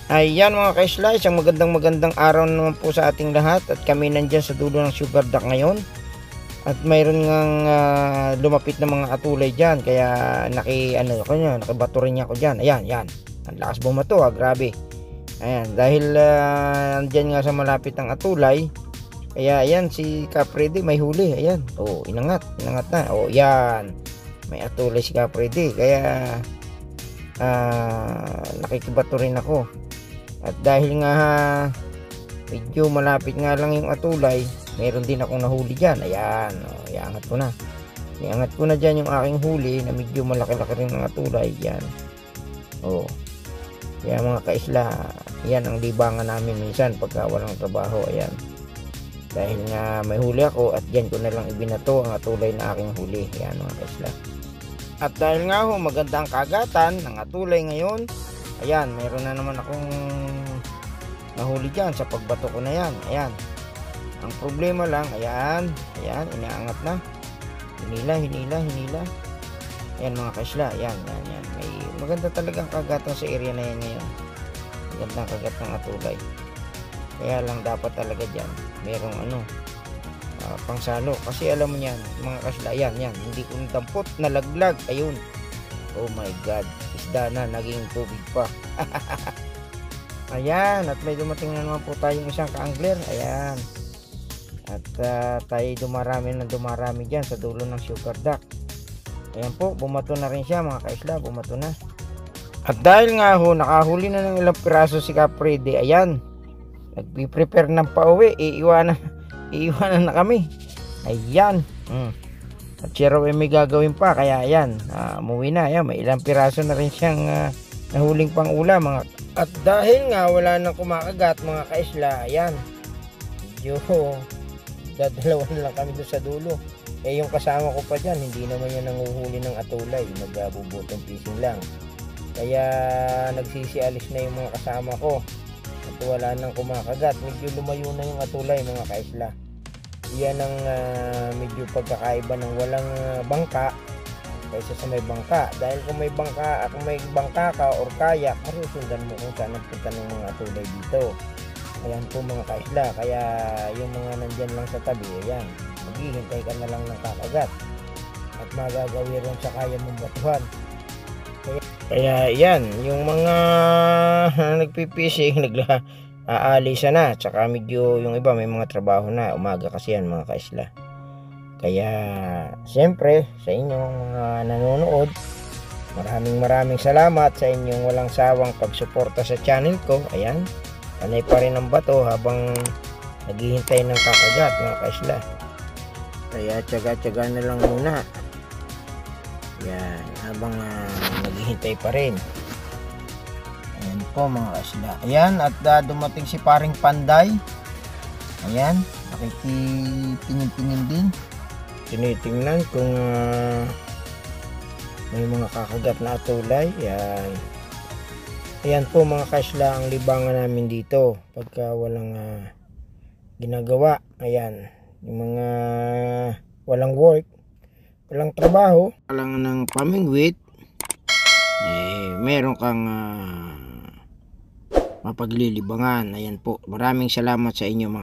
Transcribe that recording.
Ayan mga ka-isla, isang magandang araw naman po sa ating lahat at kami nandyan sa dulo ng sugar duck ngayon at mayroon ngang lumapit na mga atulay dyan kaya nakibato rin ako dyan. Ayan, ang lakas bumato grabe. Ayan, dahil andyan nga sa malapit ng atulay kaya ayan si Capredi may huli. Ayan, inangat na. Yan, may atulay si Capredi kaya nakikibato rin ako. At dahil nga medyo malapit nga lang yung atulay, meron din akong nahuli dyan. Ayan, iangat ko na. Iangat ko na dyan yung aking huli na medyo malaki-laki rin ng atulay. Yan. Kaya mga ka-isla, yan ang libangan namin minsan pagka walang trabaho. Ayan. Dahil nga may huli ako at dyan ko na lang ibinato ang atulay na aking huli. Ayan mga ka-isla. At dahil nga maganda ang kagatan ng atulay ngayon, ayan, meron na naman akong nahuli dyan sa pagbato ko na yan. Ayan. Ang problema lang, ayan, inaangat na. Hinila. Ayan mga ka-isla, ayan. May maganda talagang kagatan sa area na yan ngayon. Magandang kagat ng atulay. Kaya lang dapat talaga dyan, merong pangsalo. Kasi alam mo yan, mga ka-isla, ayan, hindi ko nadampot, nalaglag, ayun. Oh my God, isda na, naging tubig pa. Ayan, at may dumating na naman po tayong isang ka-angler. Ayan. At tayo dumarami dyan sa dulo ng sugar duck. Ayan po, bumato na rin siya mga ka-isla, bumato na. At dahil nga nakahuli na ng ilang piraso si Capredi, ayan, nagpi-prepare ng pauwi, iiwanan na kami. Ayan. At siya raw may gagawin pa, kaya ayan, umuwi na. Ayan, may ilang piraso na rin siyang nahuling pang ulam mga. At dahil nga wala nang kumakagat mga ka-isla, ayan, medyo dadalawan lang kami doon sa dulo. Yung kasama ko pa dyan, hindi naman yan nanguhuli ng atulay, nagbubutong fishing lang. Kaya nagsisialis na yung mga kasama ko at wala nang kumakagat. Medyo lumayo na yung atulay mga ka-isla. Yan ang medyo pagkakaiba ng walang bangka kaysa sa may bangka. Dahil kung may bangka ka or kayak, marusundan mo kung saan ang punta ng mga atulay dito. Ayan po mga ka-isla. Kaya yung mga nandyan lang sa tabi, ayan, maghihintay ka na lang ng kakagat at magagawin rin sa kaya mong batuhan. Kaya yan, yung mga nagpipishing, aalisa na, tsaka medyo yung iba may mga trabaho na, umaga kasi yan mga ka-isla. Kaya siyempre sa inyong mga nanonood, maraming salamat sa inyong walang sawang pagsuporta sa channel ko. Ayan, panay pa rin ang bato habang naghihintay ng kakagat mga ka-isla. Kaya tiyaga na lang muna. Yan, habang naghihintay pa rin. Ayan po mga ka-isla. Ayan, at dumating si paring Panday. Ayan, nakikitingin din. Tinitingnan kung may mga kakagat na atulay. Ayan. Ayan po mga ka-isla ang libangan namin dito pagka walang ginagawa. Ayan, yung mga walang work, walang trabaho, walang ng pamingwit, meron kang mapaglilibangan. Ayan po, maraming salamat sa inyo mga